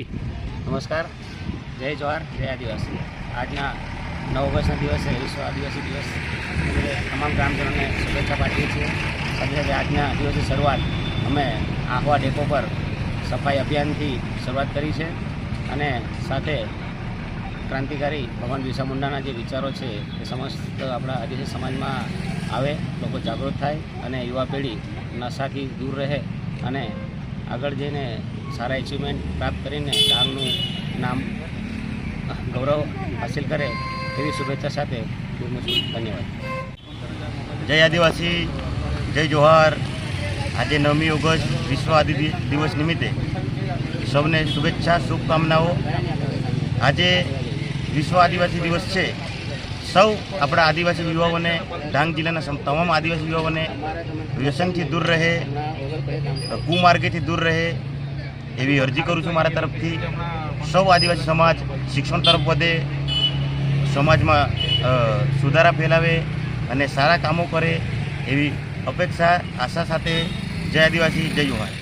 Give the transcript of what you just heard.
નમસ્કાર, જય જવાહર, જય આદિવાસી। આજના 9 ઓગસ્ટના દિવસે વિશ્વ આદિવાસી દિવસ નિમિત્તે તમામ ગ્રામજનોને શુભેચ્છા પાઠવીએ છીએ। સાથે સાથે આજના દિવસની શરૂઆત અમે આહવા ડેપો પર સફાઈ અભિયાનથી શરૂઆત કરી છે અને સાથે ક્રાંતિકારી ભગવાન બિરસા મુંડાના જે વિચારો છે એ સમસ્ત આપણા આદિવાસી સમાજમાં આવે, લોકો જાગૃત થાય અને યુવા પેઢી નશાથી દૂર રહે અને આગળ જઈને સારા એચિવમેન્ટ પ્રાપ્ત કરીને ગામનું નામ ગૌરવ હાસિલ કરે તેવી શુભેચ્છા સાથે વિરમું છું। ધન્યવાદ। જય આદિવાસી, જય જોહાર। આજે 9મી ઓગસ્ટ વિશ્વ આદિવાસી દિવસ નિમિત્તે સૌને શુભેચ્છા, શુભકામનાઓ। આજે વિશ્વ આદિવાસી દિવસ છે। સૌ આપણા આદિવાસી યુવાઓને, ડાંગ જિલ્લાના તમામ આદિવાસી યુવાઓને વ્યસનથી દૂર રહે, કુમાર્ગેથી દૂર રહે એવી અરજી કરું છું મારા તરફથી। સૌ આદિવાસી સમાજ શિક્ષણ તરફ વધે, સમાજમાં સુધારા ફેલાવે અને સારા કામો કરે એવી અપેક્ષા, આશા સાથે જય આદિવાસી, જય જોહાર।